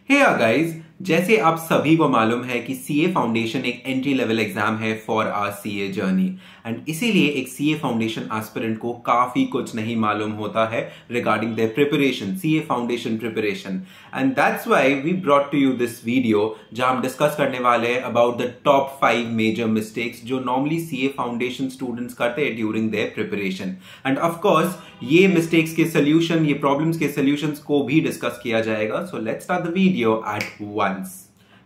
Hey guys, जैसे आप सभी को मालूम है कि सीए फाउंडेशन एक एंट्री लेवल एग्जाम है for our CA journey and इसीलिए एक सीए फाउंडेशन एस्पिरेंट को काफी कुछ नहीं मालूम होता है regarding their preparation, CA foundation preparation. And that's why we brought to you this video जहां हम डिस्कस करने वाले हैं about the top 5 major mistakes जो नॉर्मली सीए फाउंडेशन स्टूडेंट्स करते हैं during their preparation. And of course ये mistakes के सोल्यूशन, ये प्रॉब्लम्स के सोल्यूशंस को भी डिस्कस किया जाएगा। So let's start the video at once.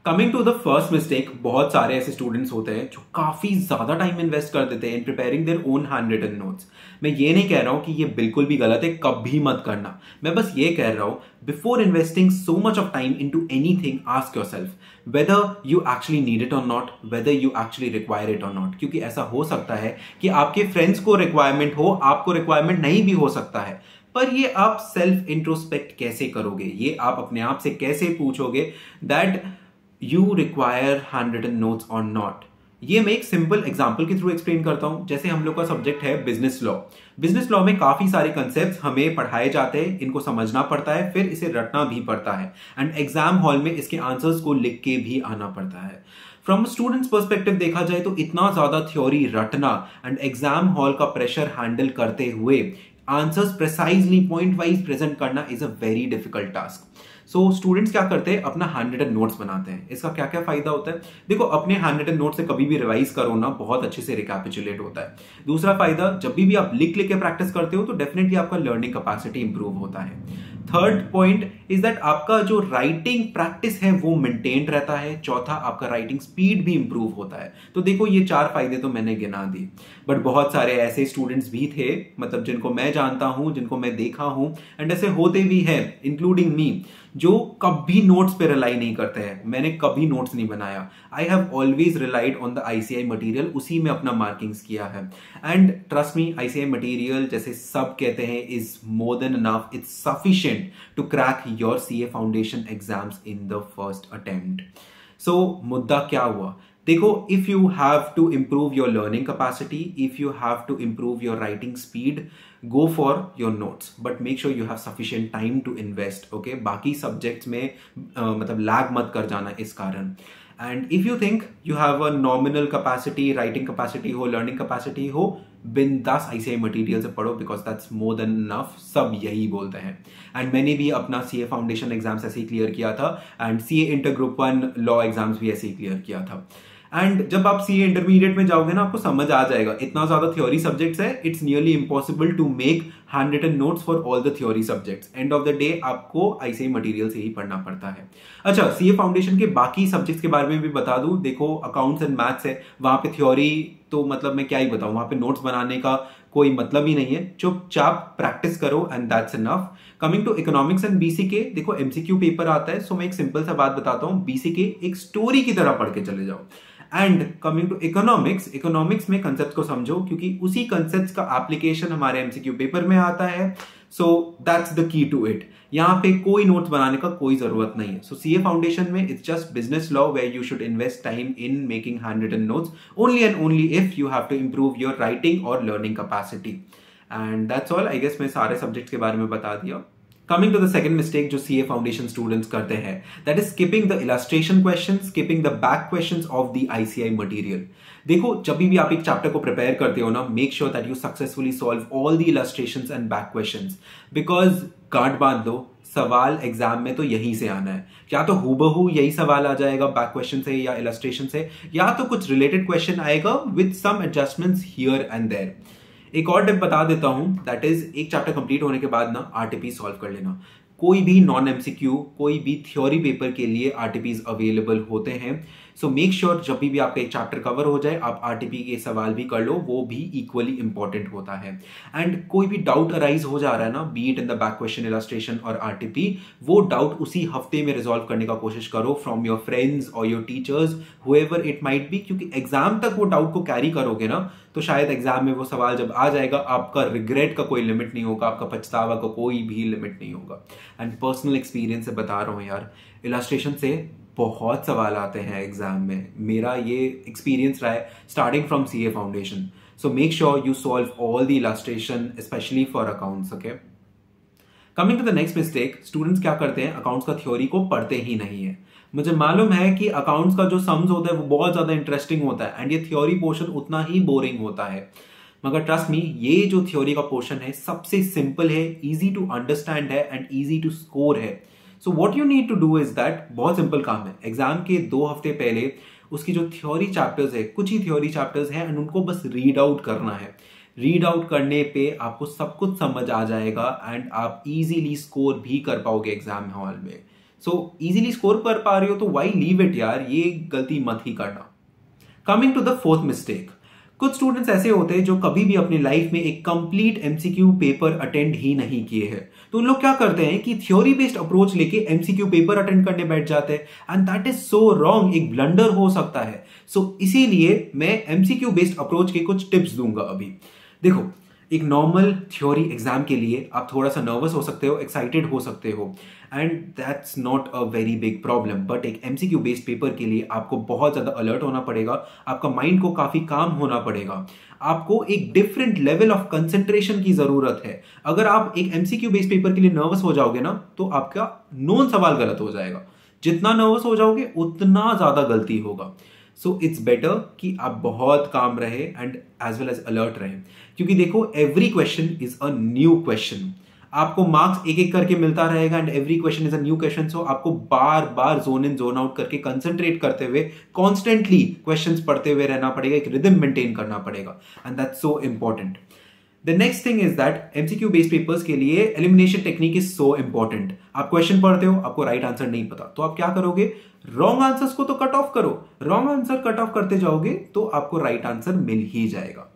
Coming to the first mistake, बहुत सारे ऐसे स्टूडेंट्स होते हैं जो काफी ज्यादा टाइम इन्वेस्ट कर देते हैं in preparing their own handwritten notes. मैं ये नहीं कह रहा हूं कि ये बिल्कुल भी गलत है, कभी मत करना। मैं बस ये कह रहा हूं, before investing so much of time into anything, ask yourself whether you actually need it और not, whether you actually require it और नॉट। क्योंकि ऐसा हो सकता है कि आपके फ्रेंड्स को रिक्वायरमेंट हो, आपको रिक्वायरमेंट नहीं भी हो सकता है। पर ये आप सेल्फ इंट्रोस्पेक्ट कैसे करोगे, ये आप अपने आप से कैसे पूछोगे that you require handwritten notes और नॉट। ये मैं एक सिंपल एग्जांपल के थ्रू एक्सप्लेन करता हूं। जैसे हम लोग का सब्जेक्ट है बिजनेस लॉ। बिजनेस लॉ में काफी सारे कंसेप्ट्स हमें पढ़ाए जाते हैं, इनको समझना पड़ता है, फिर इसे रटना भी पड़ता है एंड एग्जाम हॉल में इसके आंसर्स को लिख के भी आना पड़ता है। फ्रॉम स्टूडेंट्स पर्सपेक्टिव देखा जाए तो इतना ज्यादा थ्योरी रटना एंड एग्जाम हॉल का प्रेशर हैंडल करते हुए answers precisely point wise present करना is a very difficult task. So students क्या करते हैं, अपना हैंड रिटन नोट्स बनाते हैं। इसका क्या क्या फायदा होता है, देखो अपने हैंड रिटन नोट से कभी भी रिवाइज करो ना, बहुत अच्छे से रिकैपिचुलेट होता है। दूसरा फायदा, जब भी आप लिख के प्रैक्टिस करते हो तो डेफिनेटली आपका लर्निंग कैपेसिटी इंप्रूव होता है। थर्ड पॉइंट इज दैट आपका जो राइटिंग प्रैक्टिस है वो मेंटेन रहता है। चौथा, आपका राइटिंग स्पीड भी इंप्रूव होता है। तो देखो ये 4 फायदे तो मैंने गिना दिए, बट बहुत सारे ऐसे स्टूडेंट्स भी थे, मतलब जिनको मैं जानता हूं, जिनको मैं देखा हूं एंड ऐसे होते भी हैं इंक्लूडिंग मी, जो कभी नोट्स पे रिलाई नहीं करते हैं। मैंने कभी नोट्स नहीं बनाया। I have always relied on the ICAI material, उसी में अपना मार्किंग्स किया है। And trust me, ICAI material जैसे सब कहते हैं is more than enough, it's sufficient to crack your CA foundation exams in the first attempt. So मुद्दा क्या हुआ, देखो, if you have to improve your learning capacity, if you have to improve your writing speed, go for your notes, but make sure you have sufficient time to invest, okay? बाकी subjects में मतलब lag मत कर जाना इस कारण। And if you think you have a nominal capacity, writing capacity हो, learning capacity हो, बिंदास आईसीआई मटेरियल से पढ़ो, because that's more than enough. सब यही बोलते हैं। एंड मैंने भी अपना सीए फाउंडेशन एग्जाम्स ऐसे ही क्लियर किया था and CA inter group 1 law exams भी ऐसे ही क्लियर किया था। एंड जब आप सीए इंटरमीडिएट में जाओगे ना, आपको समझ आ जाएगा, इतना ज्यादा थ्योरी सब्जेक्ट्स है, it's nearly impossible to make handwritten notes for all the theory subjects. And of the day आपको आईसीआई मटेरियल से ही पढ़ना पड़ता है। अच्छा, सीए फाउंडेशन के बाकी सब्जेक्ट्स के बारे में भी बता दूं। देखो, अकाउंट्स एंड मैथ्स है, वहां पे थ्योरी तो मतलब मैं क्या ही बताऊं, वहां पे नोट्स बनाने का कोई मतलब ही नहीं है। चुपचाप प्रैक्टिस करो and that's enough. Coming to economics and BCK, देखो एमसीक्यू पेपर आता है, सो मैं एक सिंपल सा बात बताता हूं, बीसीके एक स्टोरी की तरह पढ़ के चले जाओ। And coming to economics, economics में कंसेप्ट को समझो, क्योंकि उसी कंसेप्ट का एप्लीकेशन हमारे एमसीक्यू पेपर में आता है। So that's the key to it. यहां पे कोई नोट्स बनाने का कोई जरूरत नहीं है। सो सीए फाउंडेशन में it's just business law where you should invest time in making handwritten notes only and only if you have to improve your writing और learning capacity. And that's all. I guess मैं सारे subjects के बारे में बता दिया। Coming to the second mistake जो CA foundation students करते हैं, that is skipping the illustration questions, skipping the back questions of the ICAI material. देखो, जब भी आप एक चैप्टर को प्रिपेयर करते हो ना, make sure that you successfully solve all the illustrations and back questions, because गांठ बांध लो, सवाल एग्जाम में तो यहीं से आना है। या तो हूबहू यही सवाल आ जाएगा बैक क्वेश्चन से या इलस्ट्रेशन से, या तो कुछ रिलेटेड क्वेश्चन आएगा with some adjustments here and there. एक और टिप बता देता हूं, दैट इज एक चैप्टर कंप्लीट होने के बाद ना आरटीपी सॉल्व कर लेना। कोई भी नॉन एमसीक्यू, कोई भी थ्योरी पेपर के लिए आरटीपीज अवेलेबल होते हैं। सो मेक श्योर जब भी आपका एक चैप्टर कवर हो जाए, आप आरटीपी के सवाल भी कर लो, वो भी इक्वली इंपॉर्टेंट होता है। एंड कोई भी डाउट अराइज हो जा रहा है ना, be it in the back question, illustration और आरटीपी, वो डाउट उसी हफ्ते में रिजॉल्व करने का कोशिश करो फ्रॉम योर फ्रेंड्स और your teachers, whoever it might be, क्योंकि एग्जाम तक वो डाउट को कैरी करोगे ना, तो शायद एग्जाम में वो सवाल जब आ जाएगा, आपका रिग्रेट का कोई लिमिट नहीं होगा, आपका पछतावा का कोई भी लिमिट नहीं होगा। एंड पर्सनल एक्सपीरियंस से बता रहा हूं यार, इलस्ट्रेशन से बहुत सवाल आते हैं एग्जाम में। मेरा ये एक्सपीरियंस रहा है starting from CA foundation. So make sure you solve all the illustration, specially for accounts, okay. Coming to the next mistake, students क्या करते हैं, अकाउंट्स का थ्योरी को पढ़ते ही नहीं है। मुझे मालूम है कि अकाउंट्स का जो सम्स होता है वो बहुत ज्यादा इंटरेस्टिंग होता है एंड ये थ्योरी पोर्शन उतना ही बोरिंग होता है, मगर ट्रस्ट मी, ये जो थ्योरी का पोर्शन है सबसे सिंपल है, इजी टू अंडरस्टैंड है एंड इजी टू स्कोर है। So what you need to do is that, बहुत सिंपल काम है, एग्जाम के 2 हफ्ते पहले उसकी जो थ्योरी चैप्टर्स है, कुछ ही थ्योरी चैप्टर्स हैं एंड उनको बस रीड आउट करना है। रीड आउट करने पे आपको सब कुछ समझ आ जाएगा एंड आप इजीली स्कोर भी कर पाओगे एग्जाम हॉल में। सो इजीली स्कोर कर पा रहे हो तो वाई लीव इट यार, ये गलती मत ही करना। Coming to the fourth mistake, कुछ स्टूडेंट्स ऐसे होते हैं जो कभी भी अपनी लाइफ में एक कंप्लीट एमसीक्यू पेपर अटेंड ही नहीं किए हैं। तो उन लोग क्या करते हैं कि थ्योरी बेस्ड अप्रोच लेके एमसीक्यू पेपर अटेंड करने बैठ जाते हैं and that is so wrong, एक ब्लंडर हो सकता है। सो इसीलिए मैं एमसीक्यू बेस्ड अप्रोच के कुछ टिप्स दूंगा अभी। देखो, एक नॉर्मल थ्योरी एग्जाम के लिए आप थोड़ा सा नर्वस हो सकते हो, एक्साइटेड हो सकते हो and that's not a very big problem, but एक एमसीक्यू बेस्ड पेपर के लिए आपको बहुत ज्यादा अलर्ट होना पड़ेगा, आपका माइंड को काफी काम होना पड़ेगा, आपको एक डिफरेंट लेवल ऑफ कंसंट्रेशन की जरूरत है। अगर आप एक एमसीक्यू बेस्ड पेपर के लिए नर्वस हो जाओगे ना तो आपका नोन सवाल गलत हो जाएगा, जितना नर्वस हो जाओगे उतना ज्यादा गलती होगा। सो इट्स बेटर कि आप बहुत काम रहे and as well as alert रहे, क्योंकि देखो every question is a new question, आपको मार्क्स एक एक करके मिलता रहेगा and every question is a new question. So आपको बार बार जोन इन जोन आउट करके कंसंट्रेट करते हुए कॉन्स्टेंटली क्वेश्चंस पढ़ते हुए रहना पड़ेगा, एक रिदम मेंटेन करना पड़ेगा and that's so important. The next thing is that MCQ based papers के लिए elimination technique is so important. आप क्वेश्चन पढ़ते हो, आपको राइट आंसर नहीं पता, तो आप क्या करोगे, रॉन्ग आंसर्स को तो कट ऑफ करो, रॉन्ग आंसर कट ऑफ करते जाओगे तो आपको राइट आंसर मिल ही जाएगा।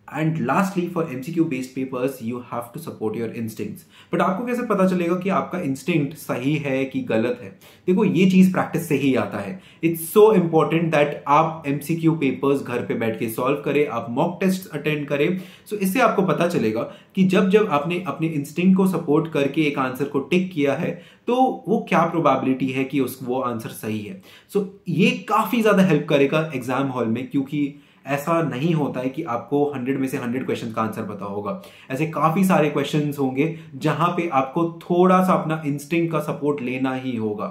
And lastly, for MCQ based papers you have to support your instincts. But आपको कैसे पता चलेगा कि आपका इंस्टिंक्ट सही है कि गलत है? देखो, ये चीज प्रैक्टिस से ही आता है। इट्स सो इंपॉर्टेंट दैट आप एमसीक्यू पेपर्स घर पे बैठ के सॉल्व करें, आप मॉक टेस्ट अटेंड करें। सो इससे आपको पता चलेगा कि जब जब आपने अपने इंस्टिंक्ट को सपोर्ट करके एक आंसर को टिक किया है तो वो क्या प्रोबेबिलिटी है कि वो आंसर सही है। सो ये काफी ज्यादा हेल्प करेगा एग्जाम हॉल में, क्योंकि ऐसा नहीं होता है कि आपको 100 में से 100 क्वेश्चन का आंसर पता होगा। ऐसे काफी सारे क्वेश्चंस होंगे जहां पे आपको थोड़ा सा अपना इंस्टिंक्ट का सपोर्ट लेना ही होगा।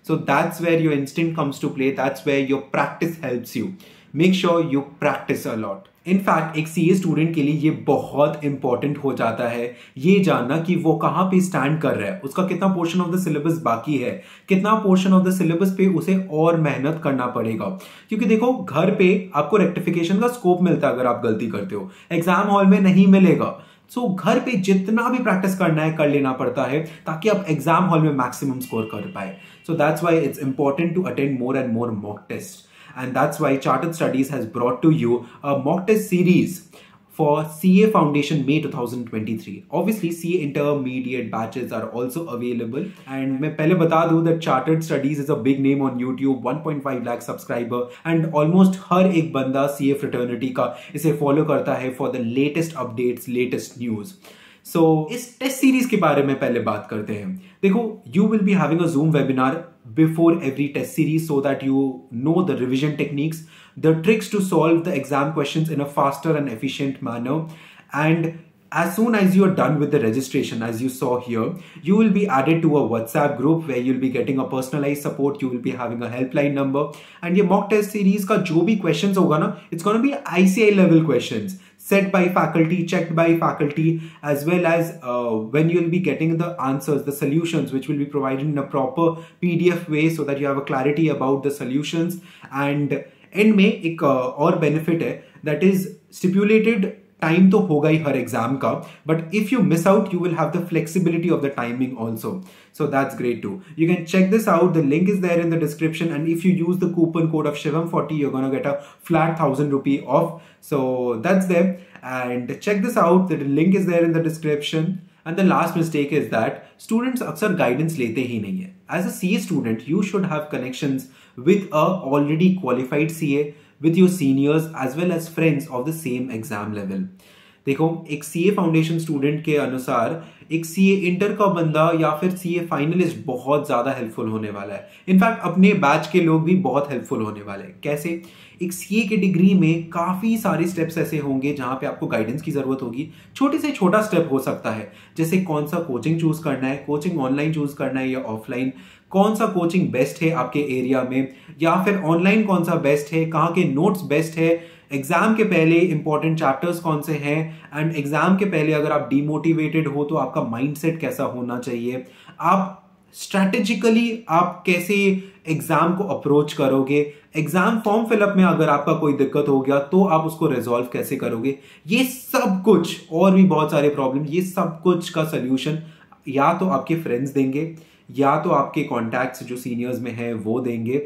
So that's where your instinct comes to play, that's where your practice helps you. Make sure you practice a lot. In fact एक सीए स्टूडेंट के लिए ये बहुत इंपॉर्टेंट हो जाता है ये जानना कि वो कहां पे स्टैंड कर रहा है, उसका कितना पोर्शन ऑफ द सिलेबस बाकी है, कितना पोर्शन ऑफ द सिलेबस पे उसे और मेहनत करना पड़ेगा। क्योंकि देखो, घर पे आपको रेक्टिफिकेशन का स्कोप मिलता है अगर आप गलती करते हो, एग्जाम हॉल में नहीं मिलेगा। सो घर पे जितना भी प्रैक्टिस करना है कर लेना पड़ता है ताकि आप एग्जाम हॉल में मैक्सिमम स्कोर कर पाए। So that's why it's important to attend more and more mock test. And that's why Chartered Studies has brought to you a mock test series for CA Foundation May 2023. Obviously, CA intermediate batches are also available. And मैं पहले बता दूं that Chartered Studies is a big name on YouTube, 1.5 lakh subscriber, and almost हर एक बंदा CA fraternity का इसे follow करता है for the latest updates, latest news. So, इस टेस्ट सीरीज के बारे में पहले बात करते हैं। देखो, you will be having a Zoom webinar before every test series so that you know the revision techniques, the tricks to solve the exam questions in a faster and efficient manner. And as soon as you are done with the registration, as you saw here, you will be added to a WhatsApp group where you'll be getting a personalized support. You will be having a helpline number. And ये mock test series का जो भी questions होगा ना, it's going to be ICI level questions. Set by faculty, checked by faculty, as well as when you will be getting the answers, the solutions, which will be provided in a proper PDF way so that you have a clarity about the solutions. And end में एक और benefit है, that is stipulated time तो होगा ही हर exam का, but if you miss out, you will have the flexibility of the timing also. So that's great too. You can check this out. The link is there in the description, and if you use the coupon code of Shivam40, you're gonna get a flat 1,000 rupee off. So that's there, and check this out. The link is there in the description. And the last mistake is that students अक्सर guidance लेते ही नहीं है. As a CA student, you should have connections with a already qualified CA, with your seniors as well as friends of the same exam level. देखो, एक CA foundation student के अनुसार एक CA inter का बंदा या फिर सीए फाइनलिस्ट बहुत ज्यादा हेल्पफुल होने वाला है। इनफैक्ट अपने बैच के लोग भी बहुत हेल्पफुल होने वाले हैं। कैसे? एक सीए की डिग्री में काफी सारे स्टेप्स ऐसे होंगे जहां पे आपको गाइडेंस की जरूरत होगी। छोटे से छोटा स्टेप हो सकता है, जैसे कौन सा कोचिंग चूज करना है, कोचिंग ऑनलाइन चूज करना है या ऑफलाइन, कौन सा कोचिंग बेस्ट है आपके एरिया में, या फिर ऑनलाइन कौन सा बेस्ट है, कहाँ के नोट्स बेस्ट है, एग्जाम के पहले इंपॉर्टेंट चैप्टर्स कौन से हैं, एंड एग्जाम के पहले अगर आप डिमोटिवेटेड हो तो आपका माइंडसेट कैसा होना चाहिए, आप स्ट्रैटेजिकली आप कैसे एग्जाम को अप्रोच करोगे, एग्जाम फॉर्म फिलअप में अगर आपका कोई दिक्कत हो गया तो आप उसको रिजॉल्व कैसे करोगे, ये सब कुछ और भी बहुत सारे प्रॉब्लम, ये सब कुछ का सोल्यूशन या तो आपके फ्रेंड्स देंगे या तो आपके कॉन्टैक्ट्स जो सीनियर्स में है वो देंगे।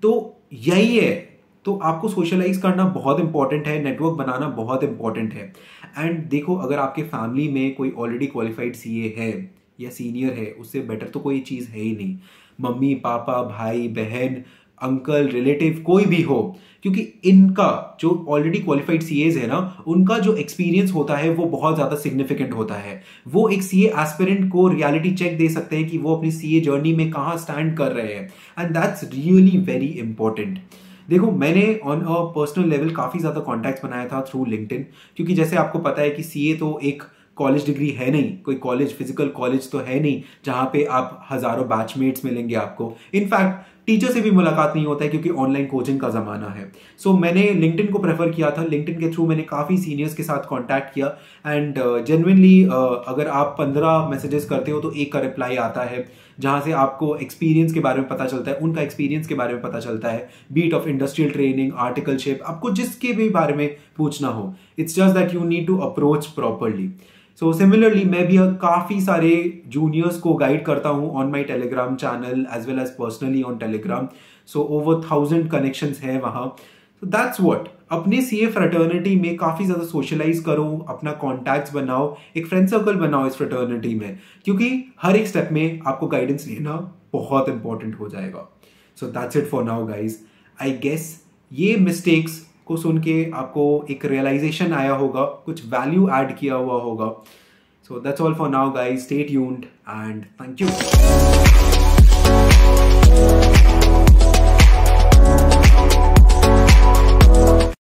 तो यही है। तो आपको सोशलाइज करना बहुत इंपॉर्टेंट है, नेटवर्क बनाना बहुत इंपॉर्टेंट है। एंड देखो, अगर आपके फैमिली में कोई ऑलरेडी क्वालिफाइड सीए है या सीनियर है, उससे बेटर तो कोई चीज़ है ही नहीं। मम्मी पापा भाई बहन अंकल रिलेटिव कोई भी हो, क्योंकि इनका जो ऑलरेडी क्वालिफाइड सीएज है ना, उनका जो एक्सपीरियंस होता है वो बहुत ज़्यादा सिग्निफिकेंट होता है। वो एक सीए एस्पिरेंट को रियलिटी चेक दे सकते हैं कि वो अपनी सीए जर्नी में कहाँ स्टैंड कर रहे हैं, and that's really very important. देखो, मैंने ऑन अ पर्सनल लेवल काफ़ी ज़्यादा कॉन्टैक्ट्स बनाया था थ्रू लिंक्डइन, क्योंकि जैसे आपको पता है कि सीए तो एक कॉलेज डिग्री है नहीं, कोई कॉलेज फिजिकल कॉलेज तो है नहीं जहाँ पे आप हज़ारों बैचमेट्स मिलेंगे आपको। इनफैक्ट टीचर से भी मुलाकात नहीं होता है क्योंकि ऑनलाइन कोचिंग का ज़माना है। सो मैंने लिंक्डइन को प्रेफर किया था। लिंक्डइन के थ्रू मैंने काफ़ी सीनियर्स के साथ कॉन्टैक्ट किया, एंड जेन्युइनली अगर आप 15 मैसेजेस करते हो तो एक का रिप्लाई आता है जहाँ से आपको एक्सपीरियंस के बारे में पता चलता है, उनका एक्सपीरियंस के बारे में पता चलता है, be it of industrial training, articleship, आपको जिसके भी बारे में पूछना हो। It's just that you need to approach properly. So similarly मैं भी काफ़ी सारे जूनियर्स को गाइड करता हूँ on my Telegram channel as well as personally on Telegram. So over 1000 connections हैं वहाँ। So that's what. अपने सीए फ्रेटर्निटी में काफ़ी ज़्यादा सोशलाइज करो, अपना कॉन्टैक्ट्स बनाओ, एक फ्रेंड सर्कल बनाओ इस फ्रेटर्निटी में, क्योंकि हर एक स्टेप में आपको गाइडेंस लेना बहुत इंपॉर्टेंट हो जाएगा। So that's it for now guys. I guess ये मिस्टेक्स को सुन के आपको एक रियलाइजेशन आया होगा, कुछ वैल्यू ऐड किया हुआ होगा। So that's all for now guys. Stay tuned and thank you.